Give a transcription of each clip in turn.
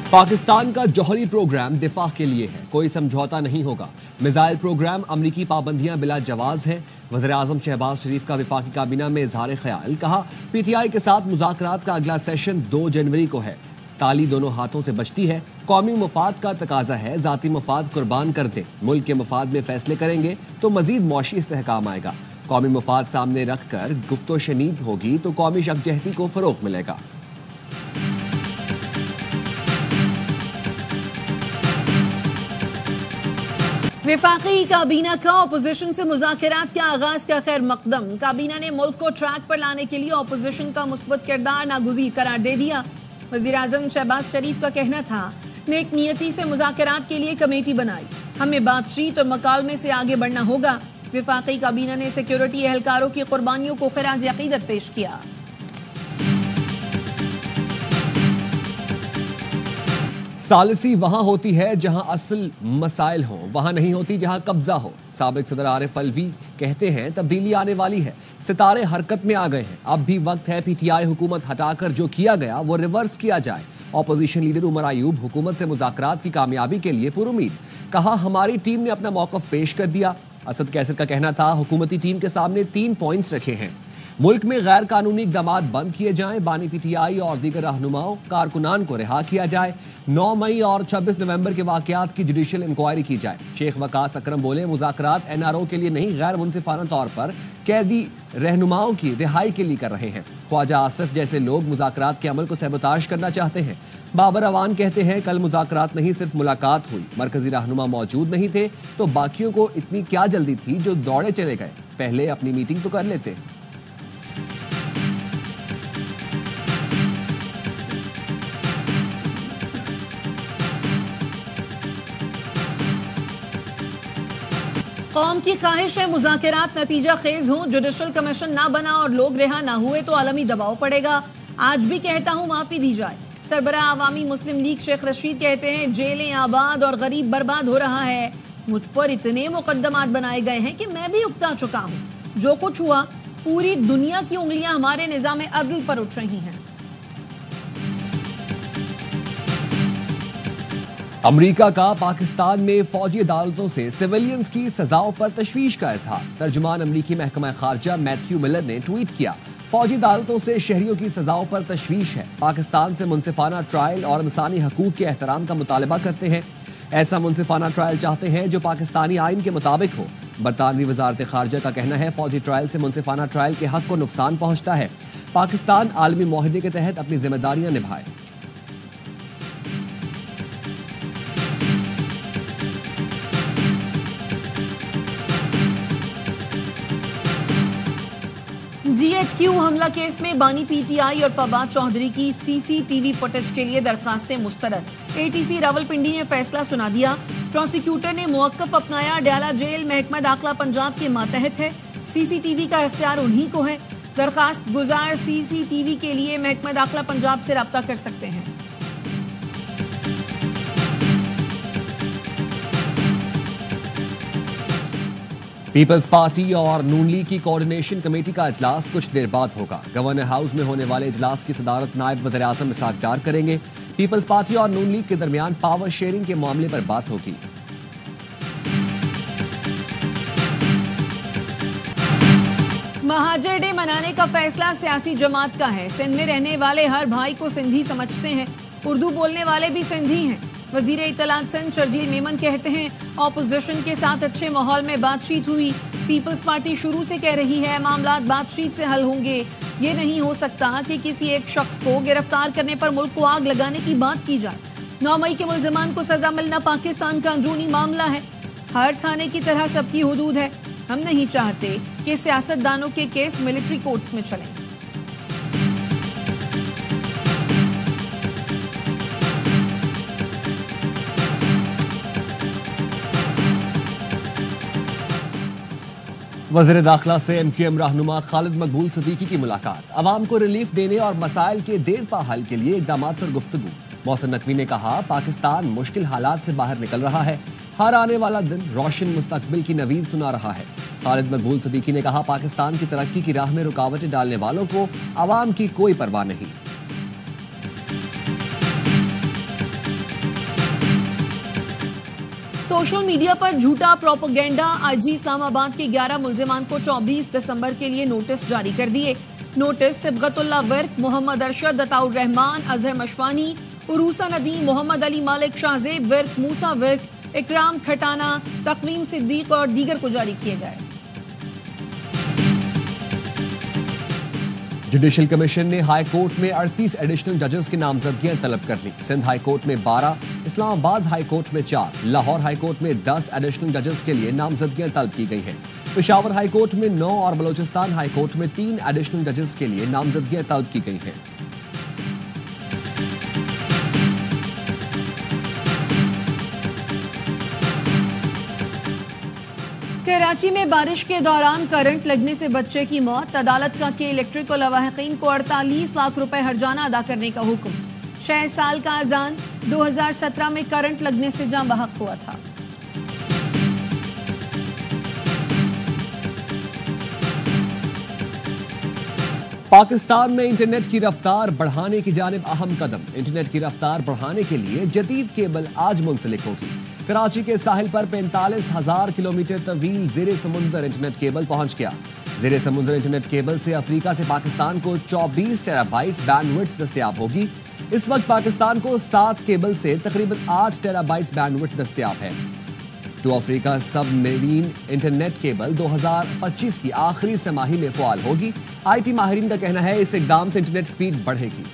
पाकिस्तान का जौहरी प्रोग्राम दिफा के लिए है, कोई समझौता नहीं होगा। मिसाइल प्रोग्राम अमरीकी पाबंदियां बिला जवाज हैं। वज़ीर-ए-आज़म शहबाज शरीफ का वफाकी काबीना में इजहार ख्याल, कहा PTI के साथ मुज़ाकरात का अगला सेशन 2 जनवरी को है। ताली दोनों हाथों से बचती है, कौमी मफाद का तकाजा है, ज़ाती मफाद कुर्बान कर दें। मुल्क के मफाद में फैसले करेंगे तो मजीद मौशी इस्तेहकाम आएगा। कौमी मफाद सामने रख कर गुफ्तो शनीद होगी तो कौमी यकजहती को फरोग मिलेगा। वफाकी काबीना का अपोजिशन से मुज़ाकरात के आगाज का खैर मकदम। काबीना ने मुल्क को ट्रैक पर लाने के लिए अपोजिशन का मुस्बत किरदार नागुज़ीर करार दे दिया। वज़ीर-ए-आज़म शहबाज शरीफ का कहना था, नेक नियति से मुज़ाकरात के लिए कमेटी बनाई, हमें बातचीत और मकालमे से आगे बढ़ना होगा। वफाकी काबीना ने सिक्योरिटी एहलकारों की कुर्बानियों को खिराज अकीदत पेश किया। सालिसी वहां होती है जहां असल मसाइल हों, वहां नहीं होती जहां कब्जा हो। साबिक सदर आरिफ अलवी कहते हैं तब्दीली आने वाली है, सितारे हरकत में आ गए हैं। अब भी वक्त है PTI हुकूमत हटाकर जो किया गया वो रिवर्स किया जाए। अपोजिशन लीडर उमर अयूब हुकूमत से मुज़ाकरात की कामयाबी के लिए पुरुमीद, कहा हमारी टीम ने अपना मौक़िफ़ पेश कर दिया। असद कैसर का कहना था हुकूमती टीम के सामने 3 पॉइंट्स रखे हैं, मुल्क में गैर कानूनी इक़दामात बंद किए जाएं, बानी PTI और दीगर रहनुमाओं कारकुनान को रिहा किया जाए, 9 मई और 26 नवंबर के वाक़यात की जुडिशल इंक्वायरी की जाए। शेख वकास अकरम बोले मुज़ाकरात NRO के लिए नहीं, गैर मुनसिफाना तौर पर कैदी रहनुमाओं की रिहाई के लिए कर रहे हैं। ख्वाजा आसिफ जैसे लोग मुज़ाकरात के अमल को सबोताश करना चाहते हैं। बाबर अवान कहते हैं कल मुज़ाकरात नहीं सिर्फ मुलाकात हुई, मरकजी रहनुमा मौजूद नहीं थे तो बाकियों को इतनी क्या जल्दी थी जो दौड़े चले गए, पहले अपनी मीटिंग तो कर लेते। कौम की ख्वाहिश है मुज़ाकरात नतीजा खेज हों, जुडिशल कमीशन ना बना और लोग रिहा ना हुए तो आलमी दबाव पड़ेगा। आज भी कहता हूँ माफी दी जाए। सरबराह अवामी मुस्लिम लीग शेख रशीद कहते हैं जेलें आबाद और गरीब बर्बाद हो रहा है। मुझ पर इतने मुकद्दमात बनाए गए हैं कि मैं भी उकता चुका हूँ। जो कुछ हुआ पूरी दुनिया की उंगलियां हमारे निज़ाम अदल पर उठ रही हैं। अमरीका का पाकिस्तान में फौजी अदालतों से सिविलियंस की सजाओं पर तशवीश का इजहार। तर्जुमान अमरीकी महकमा खारजा मैथ्यू मिलर ने ट्वीट किया, फौजी अदालतों से शहरियों की सजाओं पर तशवीश है। पाकिस्तान से मुनसिफाना ट्रायल और इंसानी हकूक के एहतराम का मुतालबा करते हैं। ऐसा मुनसिफाना ट्रायल चाहते हैं जो पाकिस्तानी आइन के मुताबिक हो। बरतानवी वजारत खारजा का कहना है फौजी ट्रायल से मुनसिफाना ट्रायल के हक को नुकसान पहुंचता है। पाकिस्तान आलमी मुआहदे के तहत अपनी जिम्मेदारियां निभाए। GHQ हमला केस में बानी PTI और फवाद चौधरी की CCTV फुटेज के लिए दरखास्तें मुस्तरद। ATC रावलपिंडी ने फैसला सुना दिया। प्रोसिक्यूटर ने मुवक्कफ अपनाया। डयाला जेल महकमा दाखिला पंजाब के मातहत है। CCTV का इख्तियार उन्हीं को है। दरखास्त गुजार CCTV के लिए महकमा दाखिला पंजाब से राब्ता कर सकते हैं। पीपल्स पार्टी और नून लीग की कोऑर्डिनेशन कमेटी का इजलास कुछ देर बाद होगा। गवर्नर हाउस में होने वाले इजलास की सदारत नायब वज़ीर-ए-आज़म इसहाक डार करेंगे। पीपल्स पार्टी और नून लीग के दरमियान पावर शेयरिंग के मामले पर बात होगी। महाजर डे मनाने का फैसला सियासी जमात का है। सिंध में रहने वाले हर भाई को सिंधी समझते हैं, उर्दू बोलने वाले भी सिंधी हैं। वजीर इत्तलात सिंध शर्जील मेमन कहते हैं ऑपोजिशन के साथ अच्छे माहौल में बातचीत हुई। पीपल्स पार्टी शुरू से कह रही है मामलात बातचीत से हल होंगे। ये नहीं हो सकता कि किसी एक शख्स को गिरफ्तार करने पर मुल्क को आग लगाने की बात की जाए। 9 मई के मुल्ज़िमान को सजा मिलना पाकिस्तान का अंदरूनी मामला है। हर थाने की तरह सबकी हुदूद है। हम नहीं चाहते कि सियासतदानों के केस मिलिट्री कोर्ट्स में चलें। वज़ीर दाखिला से MQM रहनुमा खालिद मकबूल सिद्दीकी की मुलाकात। अवाम को रिलीफ देने और मसाइल के देरपा हल के लिए इक़दामात पर गुफ्तगू। मोहसिन नकवी ने कहा पाकिस्तान मुश्किल हालात से बाहर निकल रहा है, हर आने वाला दिन रोशन मुस्तकबिल की नवीद सुना रहा है। खालिद मकबूल सिद्दीकी ने कहा पाकिस्तान की तरक्की की राह में रुकावटें डालने वालों को अवाम की कोई परवाह नहीं। सोशल मीडिया पर झूठा प्रोपेगेंडा। आईजी इस्लामाबाद के 11 मुल्जिमान को 24 दिसंबर के लिए नोटिस जारी कर दिए। नोटिस सिबगतुल्लाह वर्क, मोहम्मद अरशद, अताउर रहमान, अजहर मशवानी, उरूसा नदीम, मोहम्मद अली मालिक, शाहजेब वर्क, मूसा वर्क, इकराम खटाना, तकवीम सिद्दीक और दीगर को जारी किए गए। जुडिशल कमीशन ने हाई कोर्ट में 38 एडिशनल जजेस की नामजदगियां तलब कर ली। सिंध हाई कोर्ट में 12, इस्लामाबाद हाई कोर्ट में 4, लाहौर हाई कोर्ट में 10 एडिशनल जजेस के लिए नामजदगियां तलब की गई हैं। पेशावर हाई कोर्ट में 9 और बलोचिस्तान हाई कोर्ट में 3 एडिशनल जजेस के लिए नामजदगियां तलब की गई हैं। कराची में बारिश के दौरान करंट लगने से बच्चे की मौत। अदालत का के इलेक्ट्रिकल लवाहिकीन को 48 लाख रुपए हर्जाना अदा करने का हुक्म। 6 साल का अजान 2017 में करंट लगने से जान बहक हुआ था। पाकिस्तान में इंटरनेट की रफ्तार बढ़ाने की जानिब अहम कदम। इंटरनेट की रफ्तार बढ़ाने के लिए जदीद केबल आज मुंसलिक होगी। कराची के साहिल पर 45,000 किलोमीटर तवील ज़ेरे समुंदर इंटरनेट केबल पहुंच गया। ज़ेरे समुंदर इंटरनेट केबल से अफ्रीका से पाकिस्तान को 24 टेराबाइट्स बैंडविड्थ दस्तयाब होगी। इस वक्त पाकिस्तान को 7 केबल से तकरीबन 8 टेराबाइट्स बैंडविड्थ दस्तयाब है। टू अफ्रीका सब मेरीन इंटरनेट केबल 2025 की आखिरी तिमाही में फ़आल होगी। IT माहिरीन का कहना है इस इक़दाम से इंटरनेट स्पीड बढ़ेगी।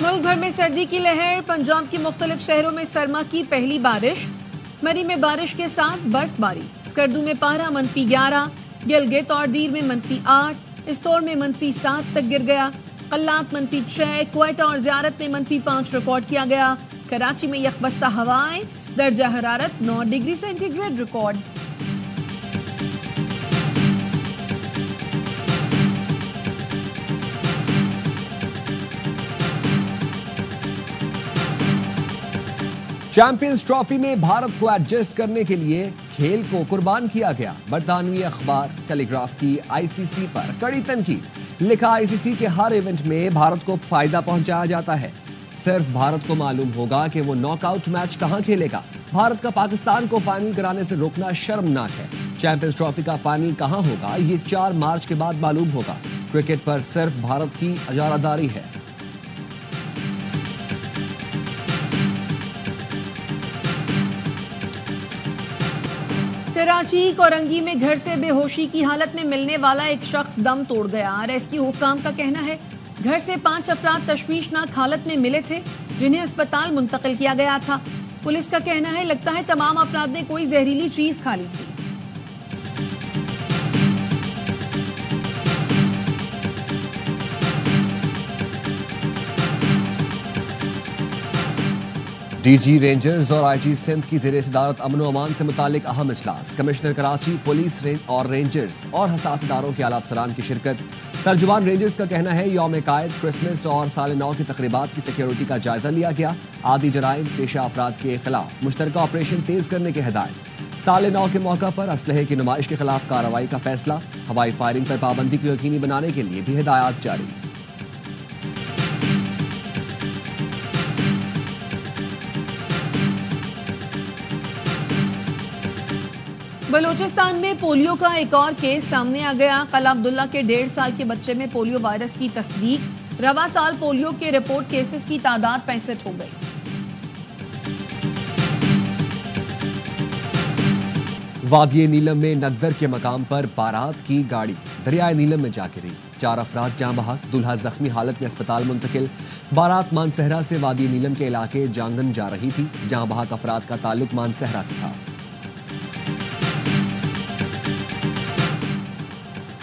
मुल्क भर में सर्दी की लहर। पंजाब के मुख्तलिफ शहरों में सरमा की पहली बारिश। मरी में बारिश के साथ बर्फबारी। स्कर्दू में पारा -11, गिलगित और दीर में -8, इस्तोर में -7 तक गिर गया। कल्लात -6, क्वेटा और ज़ियारत में -5 रिकॉर्ड किया गया। कराची में यकबस्ता हवाएं, दर्जा हरारत 9 degree centigrade record. Champions trophy में भारत को एडजस्ट करने के लिए खेल को कुर्बान किया गया। बरतानवी अखबार टेलीग्राफ की ICC पर कड़ी तनकीद। लिखा, ICC के हर इवेंट में भारत को फायदा पहुंचाया जाता है। सिर्फ भारत को मालूम होगा कि वो नॉकआउट मैच कहां खेलेगा। भारत का पाकिस्तान को फाइनल कराने से रोकना शर्मनाक है। चैंपियंस ट्रॉफी का फाइनल कहां होगा ये 4 मार्च के बाद मालूम होगा। क्रिकेट पर सिर्फ भारत की इजारादारी है। कराची कोरंगी में घर से बेहोशी की हालत में मिलने वाला एक शख्स दम तोड़ गया। रेस्क्यू हुक्काम का कहना है घर से 5 अफराद तशवीशनाक हालत में मिले थे जिन्हें अस्पताल मुंतकिल किया गया था। पुलिस का कहना है लगता है तमाम अफराद ने कोई जहरीली चीज खा ली थी। DG रेंजर्स और IG सिंध की ज़ेरे सदारत अमन व अमान से मुतालिक अहम इजलास। कमिश्नर कराची, पुलिस और रेंजर्स और हसास इदारों के आला अफसरान की शिरकत। तर्जुमान रेंजर्स का कहना है यौम कायद, क्रिसमस और साल नौ की तकरीबात की सिक्योरिटी का जायजा लिया गया। आदि जराइम पेशा अफराद के खिलाफ मुश्तरका ऑपरेशन तेज करने की हिदायत। साल नौ के मौका पर असलहे की नुमाइश के खिलाफ कार्रवाई का फैसला। हवाई फायरिंग पर पाबंदी को यकीनी बनाने के लिए भी हिदायत जारी। बलूचिस्तान में पोलियो का एक और केस सामने आ गया। कला अब्दुल्ला के 1.5 साल के बच्चे में पोलियो वायरस की तस्दीक। रवा साल पोलियो के रिपोर्ट केसेस की तादाद 65 हो गई। वादिये नीलम में नगदर के मकाम पर बारात की गाड़ी दरियाए नीलम में जा गिरी। 4 अफराद जाँ बहक, दूल्हा जख्मी हालत में अस्पताल मुंतकिल। बारात मानसहरा से वादिये नीलम के इलाके जांगन जा रही थी। जाँ बहक अफराद का ताल्लुक मानसहरा से था।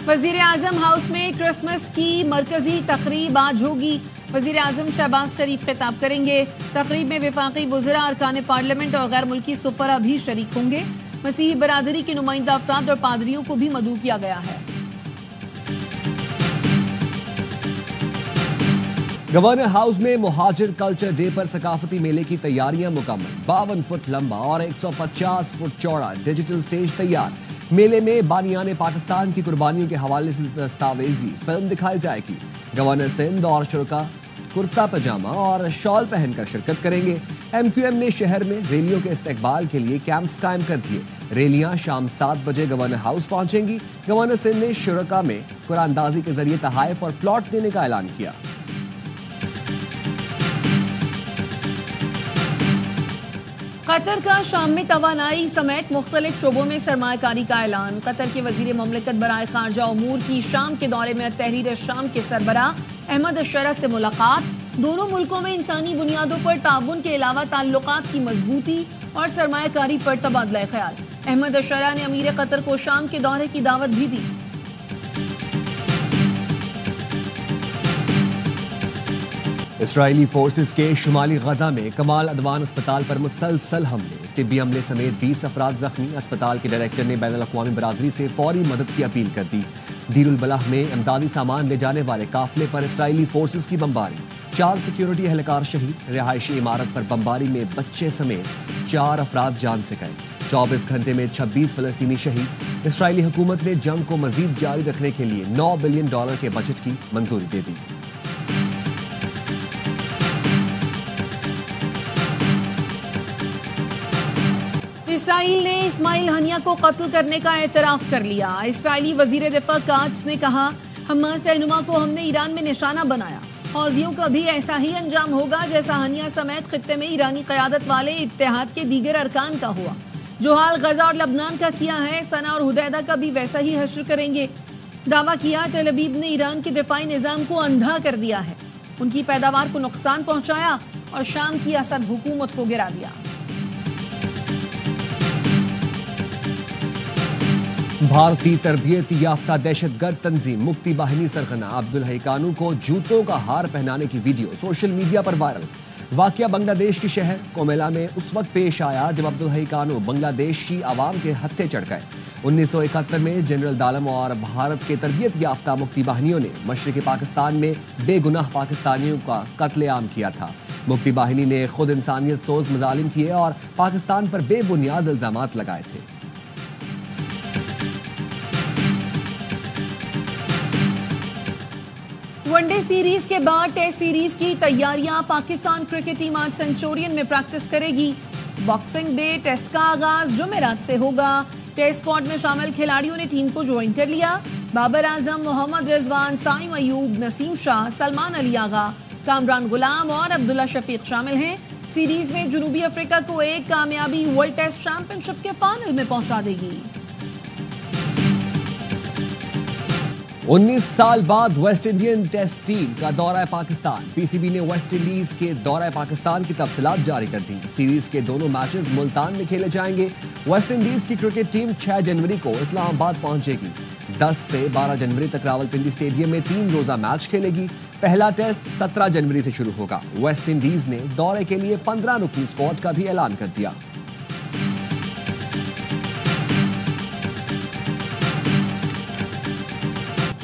वजीर आजम हाउस में क्रिसमस की मरकजी तकरीब आज होगी। वजीर आजम शहबाज शरीफ खिताब करेंगे। तकरीब में वफाकी वज़रा, अरकान पार्लियामेंट और गैर मुल्की सुफरा भी शरीक होंगे। मसीही बरादरी के नुमाइंदा अफराद और पादरियों को भी मदऊ किया गया है। गवर्नर हाउस में मुहाजिर कल्चर डे पर सकाफती मेले की तैयारियां मुकम्मल। 52 फुट लंबा और 150 फुट चौड़ा डिजिटल स्टेज तैयार। मेले में बानियाने पाकिस्तान की कुर्बानियों के हवाले से दस्तावेजी फिल्म दिखाई जाएगी। गवर्नर सिंध और शुरा کرتا پجامہ اور شال پہن کر شرکت کریں گے۔ MQM نے شہر میں ریلیوں کے استقبال کے لیے کیمپس قائم کر دیے۔ ریلیاں شام 7 بجے گورنر ہاؤس پہنچیں گی۔ گورنر سندھ نے شرکاء میں قرآن اندازی کے ذریعے تحائف اور پلاٹ دینے کا اعلان کیا۔ قطر کا شام میں توانائی سمیت مختلف شعبوں میں سرمایہ کاری کا اعلان۔ قطر کے وزیر مملکت برائے خارجہ امور کی شام کے دورے میں تحریر شام کے سربراہ احمد الشرع سے ملاقات۔ دونوں ملکوں میں انسانی بنیادوں پر تعاون کے علاوہ تعلقات کی مضبوطی اور سرمایہ کاری پر تبادلہ خیال۔ احمد الشرع نے امیر قطر کو شام کے دورے کی دعوت بھی دی۔ اسرائیلی فورسز کے شمالی غزہ میں کمال عدوان اسپتال پر مسلسل حملے، طبی عملے سمیت 20 افراد زخمی۔ اسپتال کے ڈائریکٹر نے بین الاقوامی برادری سے فوری مدد کی اپیل کر دی۔ دیر البلح میں امدادی سامان لے جانے والے قافلے پر اسرائیلی فورسز کی بمباری، 4 سیکیورٹی اہلکار شہید۔ رہائشی عمارت پر بمباری میں بچے سمیت 4 افراد جان سے گئے۔ 24 گھنٹے میں 26 فلسطینی شہید۔ اسرائیلی حکومت نے جنگ کو مزید جاری رکھنے کے لیے $9 بلین کے بجٹ کی منظوری دے دی۔ اسرائیل نے اسماعیل ہنیہ کو قتل کرنے کا اعتراف کر لیا۔ اسرائیلی وزیر دفاع کاتس نے کہا، حماس رہنما کو ہم نے ایران میں نشانہ بنایا۔ حوثیوں کا بھی ایسا ہی انجام ہوگا جیسا ہنیہ سمیت خطے میں ایرانی قیادت والے اتحاد کے دیگر ارکان کا ہوا۔ جو حال غزہ اور لبنان کا کیا ہے، سنا اور حدیدہ کا بھی ویسا ہی حشر کریں گے۔ دعویٰ کیا تل ابیب نے ایران کے دفاعی نظام کو اندھا کر دیا ہے، ان کی پیداوار کو نقصان پہنچایا اور شام کی اسد حکومت کو گرا دیا۔ بھارتی تربیت یافتہ دہشت گرد تنظیم مکتی باہنی سرغنہ عبدالحی کانو کو جوتوں کا ہار پہنانے کی ویڈیو سوشل میڈیا پر وائرل۔ واقعہ بنگلہ دیش کے شہر کومیلا میں اس وقت پیش آیا جب عبدالحی کانو بنگلہ دیشی عوام کے ہتھے چڑھ گئے۔ 1971 میں جنرل دالم اور بھارت کے تربیت یافتہ مکتی باہنیوں نے مشرقی پاکستان میں بے گناہ پاکستانیوں کا قتل عام کیا تھا۔ مکتی باہنی نے خود انسانیت سوز مظالم کیے اور پاکستان پر بے بنیاد الزامات لگائے تھے۔ ون ڈے سیریز کے بعد ٹیسٹ سیریز کی تیاریاں۔ پاکستان کرکٹ ٹیم آج سینچورین میں پریکٹس کرے گی۔ باکسنگ ڈے ٹیسٹ کا آغاز جمعرات سے ہوگا۔ ٹیسٹ اسکواڈ میں شامل کھلاڑیوں نے ٹیم کو جوائن کر لیا۔ بابر اعظم، محمد رضوان، سائم ایوب، نسیم شاہ، سلمان علی آغا، کامران غلام اور عبداللہ شفیق شامل ہیں۔ سیریز میں جنوبی افریقہ کو ایک کامیابی ورلڈ ٹیسٹ چیمپئن شپ کے فائنل میں پہنچا دے گی۔ 19 سال بعد ویسٹ انڈین ٹیسٹ ٹیم کا دورہ پاکستان۔ PCB نے ویسٹ انڈیز کے دورہ پاکستان کی تفصیلات جاری کر دی۔ سیریز کے دونوں میچز ملتان میں کھیلے جائیں گے۔ ویسٹ انڈیز کی کرکٹ ٹیم 6 جنوری کو اسلام آباد پہنچے گی۔ 10 سے 12 جنوری تک راولپنڈی اسٹیڈیم میں 3 روزہ میچ کھیلے گی۔ پہلا ٹیسٹ 17 جنوری سے شروع ہوگا۔ ویسٹ انڈیز نے دورے کے لیے 15 رکنی اسکواڈ کا بھی اعلان کر دیا۔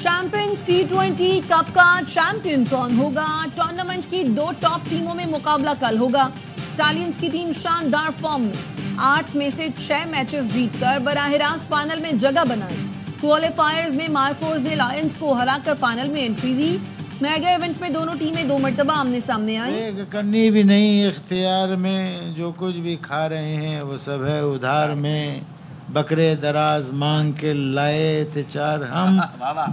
چیمپئنز T20 کپ کا چیمپئن کون ہوگا؟ ٹورنامنٹ کی 2 ٹاپ ٹیموں میں مقابلہ کل ہوگا۔ اسٹالینز کی ٹیم شاندار فارم میں 8 میں سے 6 میچز جیت کر براہ راست فائنل میں جگہ بنائی۔ کوالیفائرز میں مارکورز نے لائنز کو ہرا کر فائنل میں انٹری دی۔ میگا ایونٹ میں دونوں ٹیمیں 2 مرتبہ آمنے سامنے آئیں۔ کرنی بھی نہیں اختیار میں، جو کچھ بھی کھا رہے ہیں وہ سب ہے ادھار میں۔ بکرے دراز مانگ کے لائے تھے 4 ہم،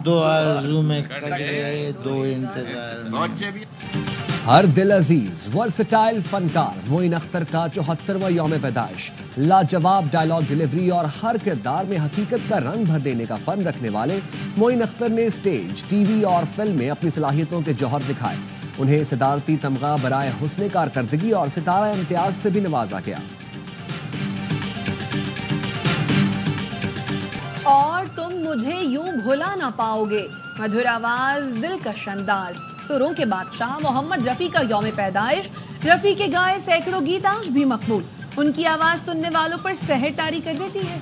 2 آرزو میں کٹ گئے 2 انتظار میں۔ ہر دل عزیز ورسٹائل فنکار معین اختر کا 74واں یوم پیدائش۔ لاجواب ڈائلاگ ڈیلیوری اور ہر کردار میں حقیقت کا رنگ بھر دینے کا فن رکھنے والے معین اختر نے اسٹیج، ٹی وی اور فلم میں اپنی صلاحیتوں کے جوہر دکھائے۔ انہیں صدارتی تمغہ برائے حسن کارکردگی اور ستارہ امتیاز سے بھی نوازا گیا۔ اور تم مجھے یوں بھلا نہ پاؤ گے، مدھر آواز، دلکش انداز، سروں کے بادشاہ محمد رفیع کا یوم پیدائش۔ رفیع کے گائے سینکڑوں گیت آج بھی مقبول، ان کی آواز سننے والوں پر سحر طاری کر دیتی ہے۔